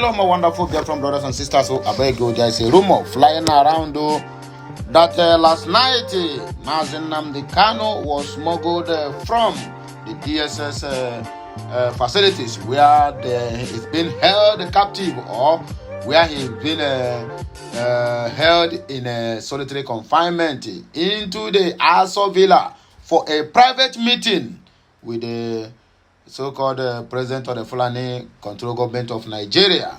Hello, my wonderful girlfriend, brothers and sisters. So, I beg you, there is a rumor flying around that last night, Mazen Nnamdi Kanu was smuggled from the DSS facilities where he's been held captive, or where he's been held in a solitary confinement into the Aso Villa for a private meeting with the so-called president of the Fulani Control Government of Nigeria,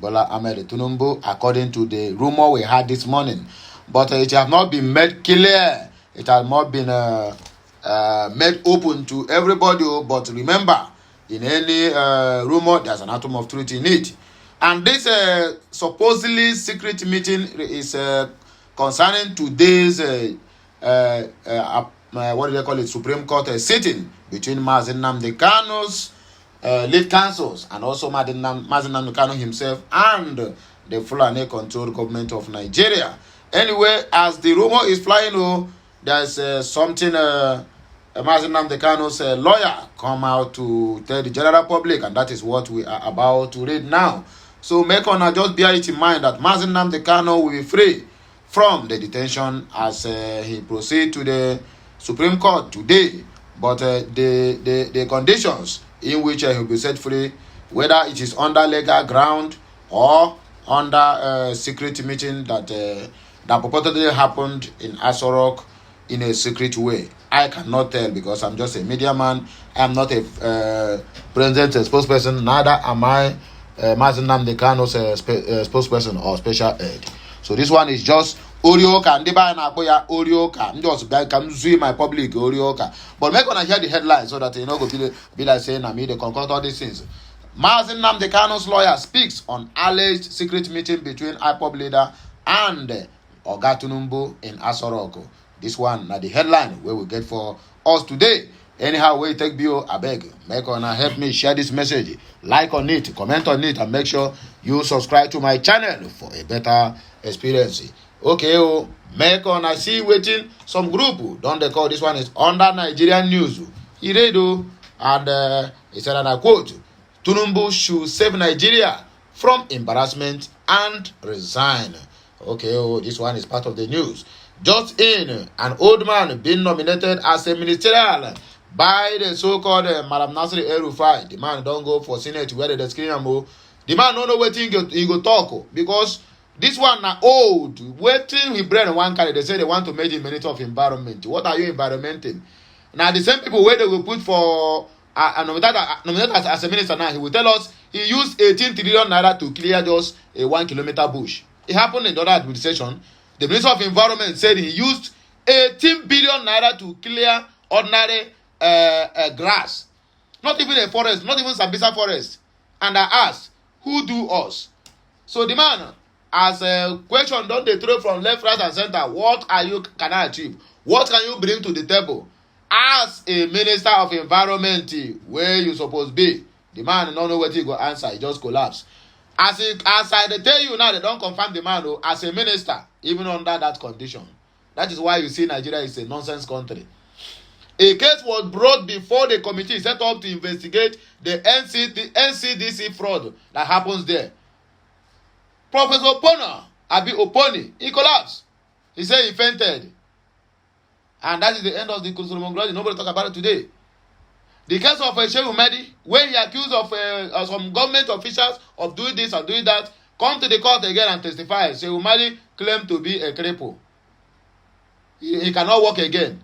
Bola Ahmed Tinubu, according to the rumor we had this morning. But it has not been made clear. It has not been made open to everybody. But remember, in any rumor, there's an atom of truth in it. And this supposedly secret meeting is concerning today's what do they call it, Supreme Court sitting between Mazen Nnamdi Kanu's lead counsels and also Mazen Nnamdi Kanu himself and the Fulani controlled government of Nigeria. Anyway, as the rumor is flying, there's something Mazen Nnamdi Kanu's lawyer come out to tell the general public, and that is what we are about to read now. So make on just bear it in mind that Mazen Nnamdi Kanu will be free from the detention as he proceeds to the Supreme Court today. But the conditions in which he will be set free, whether it is under legal ground or under a secret meeting that purportedly happened in Aso Rock in a secret way, I cannot tell, because I'm just a media man. I'm not a president spokesperson, neither am I Mazen Nnamdi Kanu's spokesperson or special aid. So this one is just Orioka, Ndiba and Akoya Orioka. I'm just can see my public Orioka. But make when I hear the headline so that you know go be like saying I mean they concoct all these things. Mazen Nnamdi Kanu's lawyer speaks on alleged secret meeting between IPOB leader and Oga Tinubu in Aso Rock. This one now the headline where we get for us today. Anyhow, we take bio, I beg. Make on help me share this message. Like on it, comment on it, and make sure you subscribe to my channel for a better experience. Okay, make on I see waiting some group. Don't they call this one is under Nigerian news. He read and he said, and I quote, Tinubu should save Nigeria from embarrassment and resign. Okay, this one is part of the news. Just in, an old man being nominated as a ministerial by the so-called Madam Nasir El-Rufai. The man don't go for Senate where they screen him. The man don't know what he go talk, because this one na old. Waiting he brain one carry. They say they want to make him Minister of Environment. What are you environmenting? Now the same people where they will put for nominated as a minister now, he will tell us he used 18 trillion naira to clear just a 1 kilometer bush. It happened in the other administration. The Minister of Environment said he used 18 billion naira to clear ordinary grass. Not even a forest, not even Sambisa forest. And I asked, who do us? So the man, as a question, don't they throw from left, right, and center, what are you can I achieve? What can you bring to the table? As a Minister of Environment, where you supposed to be? The man don't know what he go answer, he just collapsed. As I tell you now, they don't confirm the man as a minister, even under that condition. That is why you see Nigeria is a nonsense country. A case was brought before the committee set up to investigate the NCDC fraud that happens there. Professor Oponi, he collapsed. He said he fainted. And that is the end of the Solomon Glory. Nobody talk about it today. The case of Sheikh Umedi, when he accused of some government officials of doing this or doing that, come to the court again and testify. Sheikh Umedi claimed to be a cripple. He cannot walk again.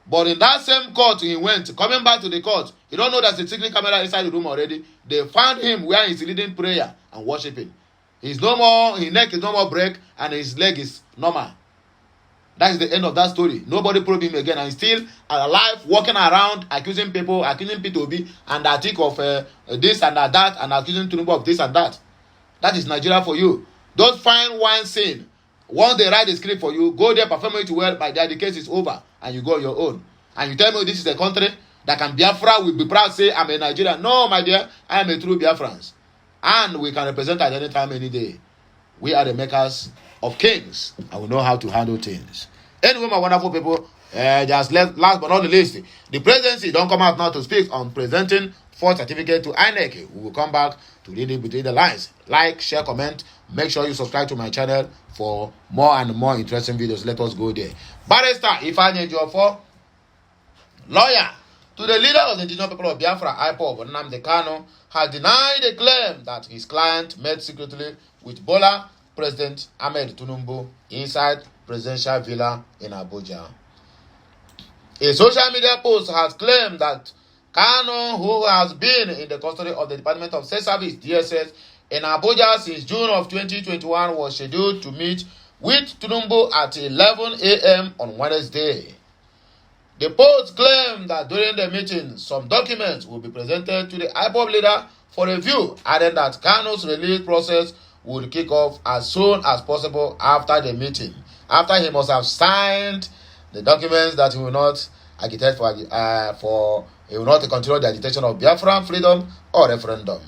But in that same court he went, coming back to the court, you don't know there's a secret camera inside the room already. They found him where he's leading prayer and worshiping. His neck is no more break, and his leg is normal. That is the end of that story. Nobody probed him again, and he's still alive, walking around, accusing P2B and the article of this and that, and accusing Tinubu of this and that. That is Nigeria for you. Don't find one sin. Once they write the script for you, go there, perform it well, by there the case is over, and you go on your own. And you tell me this is a country that can Biafra will be proud say I'm a Nigerian. No, my dear, I am a true Biafran. And we can represent at any time, any day. We are the makers of kings, and we know how to handle things. Anyway, my wonderful people, last but not the least, the presidency don't come out now to speak on presenting fourth certificate to INEC. We will come back to read it between the lines. Like, share, comment. Make sure you subscribe to my channel for more and more interesting videos. Let us go there. Barrister Ifeanyi Ejiofor, lawyer to the leader of the indigenous people of Biafra, IPOB, Nnamdi Kanu, has denied the claim that his client met secretly with Bola President Ahmed Tinubu inside presidential villa in Abuja. A social media post has claimed that Kanu, who has been in the custody of the Department of State Service (DSS) in Abuja since June of 2021, was scheduled to meet with Tinubu at 11 a.m. on Wednesday. The post claimed that during the meeting, some documents will be presented to the IPOB leader for review, adding that Kanu's release process would kick off as soon as possible after the meeting, after he must have signed the documents that he will not agitate he will not continue the agitation of Biafran freedom or referendum.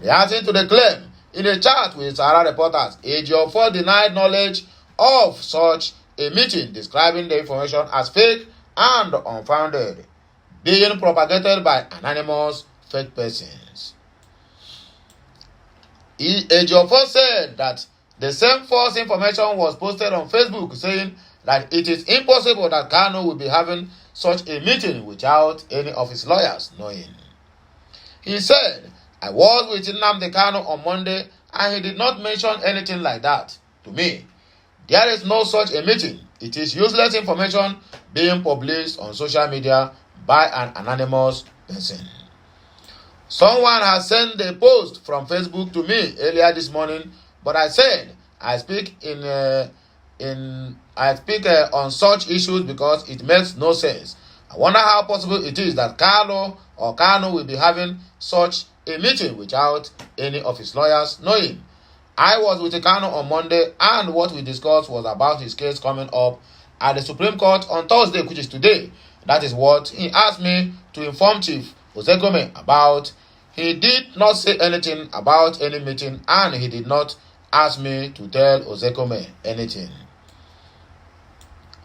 Reacting to the claim, in a chat with Sahara reporters, Ejiofor denied knowledge of such a meeting, describing the information as fake and unfounded, being propagated by anonymous fake persons. Ejiofor said that the same false information was posted on Facebook, saying that it is impossible that Kanu will be having such a meeting without any of his lawyers knowing. He said, "I was with Nnamdi Kanu on Monday and he did not mention anything like that to me. There is no such a meeting. It is useless information being published on social media by an anonymous person." Someone has sent a post from Facebook to me earlier this morning, but I said I speak on such issues because it makes no sense. I wonder how possible it is that Kanu will be having such a meeting without any of his lawyers knowing. I was with Kanu on Monday, and what we discussed was about his case coming up at the Supreme Court on Thursday, which is today. That is what he asked me to inform Chief Ozekome about. He did not say anything about any meeting, and he did not ask me to tell Ozekome anything.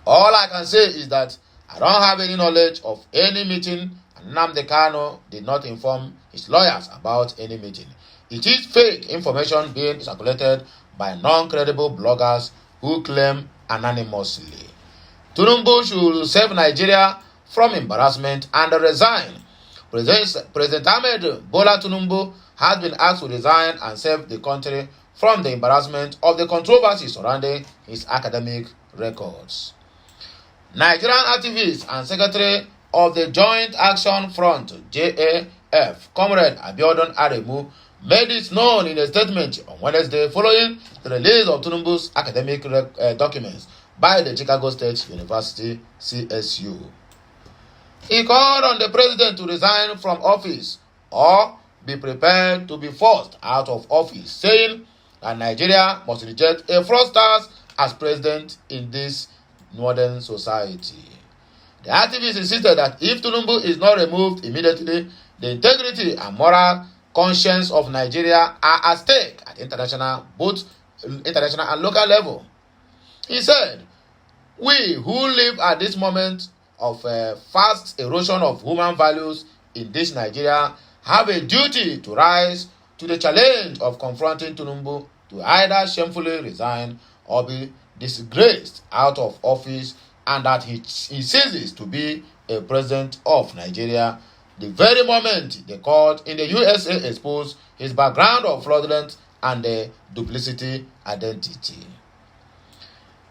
All I can say is that I don't have any knowledge of any meeting, and Nnamdi Kanu did not inform his lawyers about any meeting. It is fake information being circulated by non-credible bloggers who claim anonymously. Tinubu should save Nigeria from embarrassment and resign. President Ahmed Bola Tinubu has been asked to resign and save the country from the embarrassment of the controversy surrounding his academic records. Nigerian activist and secretary of the Joint Action Front (JAF), Comrade Abiodun Aremu, made it known in a statement on Wednesday following the release of Tinubu's academic documents by the Chicago State University (CSU). He called on the president to resign from office or be prepared to be forced out of office, saying that Nigeria must reject a fraudster as president in this modern society. The activist insisted that if Tinubu is not removed immediately, the integrity and moral conscience of Nigeria are at stake at both international and local level. He said, "We who live at this moment of fast erosion of human values in this Nigeria have a duty to rise to the challenge of confronting Tinubu to either shamefully resign or be disgraced out of office, and that he ceases to be a president of Nigeria the very moment the court in the USA exposed his background of fraudulence and duplicity identity.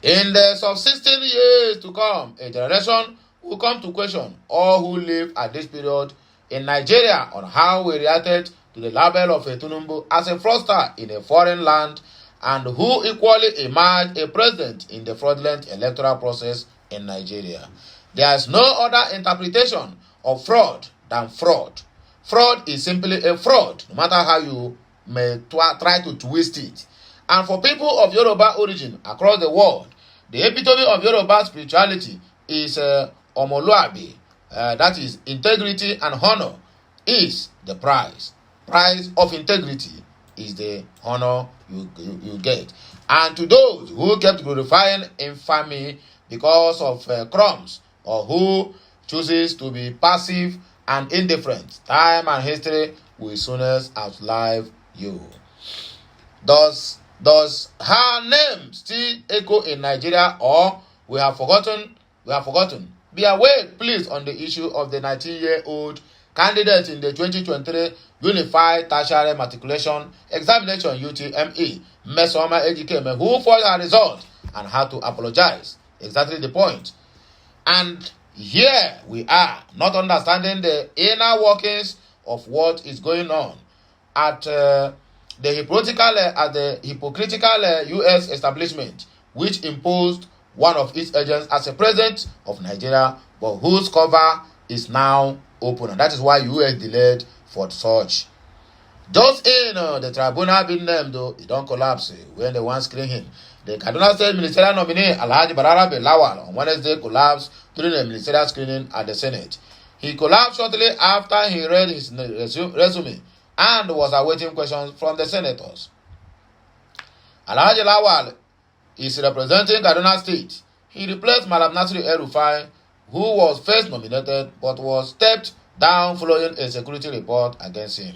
In the subsisting years to come, a generation will come to question all who live at this period in Nigeria on how we reacted to the label of a Tinubu as a fraudster in a foreign land, and who equally emerged a president in the fraudulent electoral process in Nigeria. There is no other interpretation of fraud than fraud. Fraud is simply a fraud, no matter how you may try to twist it. And for people of Yoruba origin across the world, the epitome of Yoruba spirituality is Omoluabi, that is integrity and honor, is the price. Price of integrity is the honor you get. And to those who kept glorifying infamy because of crumbs, or who chooses to be passive and indifferent, time and history will soonest outlive you. Does her name still echo in Nigeria, or we have forgotten? Be awake, please, on the issue of the 19-year-old candidate in the 2023 Unified Tertiary Matriculation Examination (UTME), Mesoma Ejikeme, who forged her result and had to apologize. Exactly the point. And here we are, not understanding the inner workings of what is going on at the hypocritical U.S. establishment, which imposed one of its agents as a president of Nigeria, but whose cover is now open, and that is why U.S. delayed for such. Just in the tribunal being named, though, it don't collapse when they want screen him. The Kaduna State ministerial nominee Alhaji Balarabe Lawal on Wednesday collapsed during a ministerial screening at the Senate. He collapsed shortly after he read his resume and was awaiting questions from the senators. Alhaji Lawal is representing Kaduna State. He replaced Malam Nasiru El-Rufai, who was first nominated but was stepped down following a security report against him.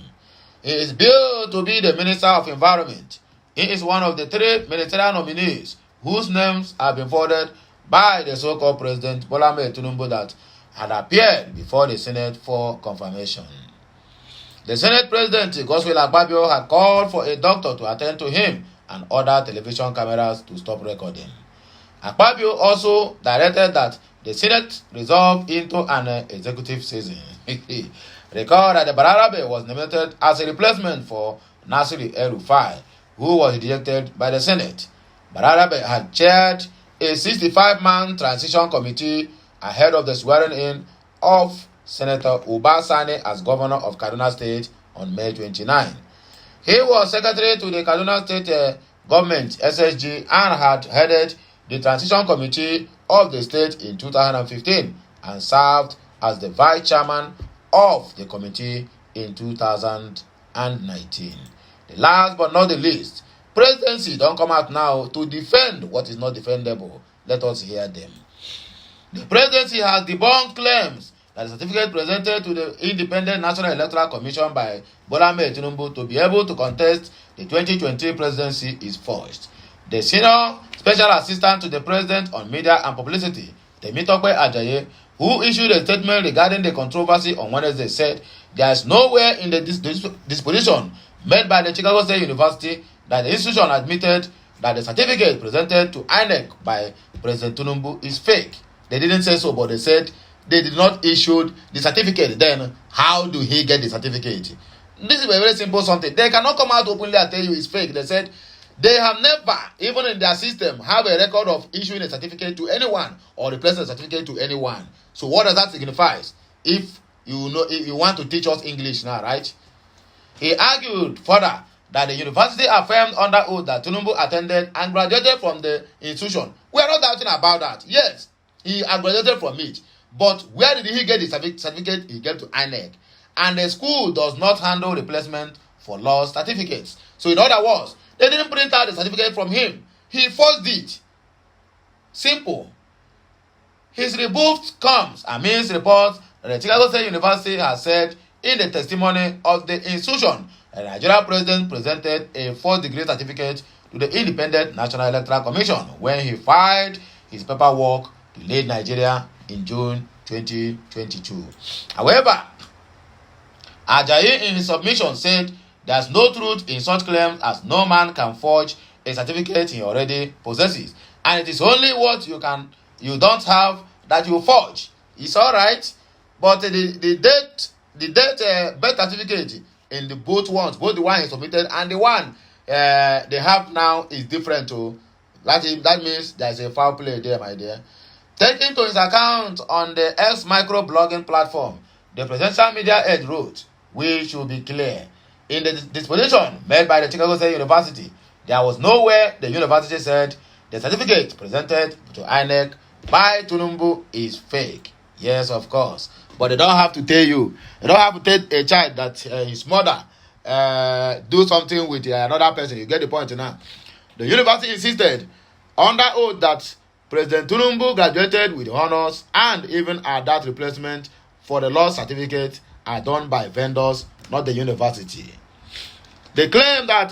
He is billed to be the Minister of Environment. He is one of the 3 ministerial nominees whose names have been forwarded by the so-called President Bola Ahmed Tinubu that had appeared before the Senate for confirmation. The Senate President, Godswill Akpabio, had called for a doctor to attend to him and ordered television cameras to stop recording. Akpabio also directed that the Senate resolve into an executive session. Recall that the Balarabe was nominated as a replacement for Nasiru El-Rufai, who was rejected by the Senate. Balarabe had chaired a 65-man transition committee ahead of the swearing-in of Senator Uba Sani as governor of Kaduna State on May 29. He was secretary to the Kaduna State government, SSG, and had headed the transition committee of the state in 2015 and served as the vice chairman of the committee in 2019. The last but not the least, Presidency don't come out now to defend what is not defendable. Let us hear them. The Presidency has debunked claims that the certificate presented to the Independent National Electoral Commission by Bola Ahmed Tinubu to be able to contest the 2020 presidency is forged. The Senior Special Assistant to the President on Media and Publicity, Temitope Ajayi, who issued a statement regarding the controversy on Wednesday, said there is nowhere in the disposition made by the Chicago State University that the institution admitted that the certificate presented to INEC by President Tinubu is fake. They didn't say so, but they said they did not issue the certificate. Then how do he get the certificate? This is a very simple something. They cannot come out openly and tell you it's fake. They said they have never, even in their system, have a record of issuing a certificate to anyone or replacing a certificate to anyone. So what does that signify? If you want to teach us English now, right? He argued further that the university affirmed under oath that Tinubu attended and graduated from the institution. We are not doubting about that. Yes, he graduated from it. But where did he get the certificate? He gave to INEC. And the school does not handle replacement for lost certificates. So in other words, they didn't print out the certificate from him. He forged it. Simple. His rebuff comes amidst reports that the Chicago State University has said in the testimony of the institution that the Nigerian president presented a 4th-degree certificate to the Independent National Electoral Commission when he filed his paperwork to lead Nigeria in June 2022. However, Ajayi in his submission said there is no truth in such claims as no man can forge a certificate he already possesses, and it is only what you don't have that you forge. It's all right, but the birth certificate in the both the one he submitted and the one they have now is different too. That means there is a foul play there, my dear. Taking to his account on the X micro blogging platform, the presidential media aide wrote, "We should be clear. In the disposition made by the Chicago State University, there was nowhere the university said the certificate presented to INEC by Tinubu is fake." Yes, of course. But they don't have to tell you. They don't have to tell a child that his mother do something with another person. You get the point now. The university insisted under oath that President Tinubu graduated with honors, and even at that replacement for the lost certificate are done by vendors, not the university. They claim that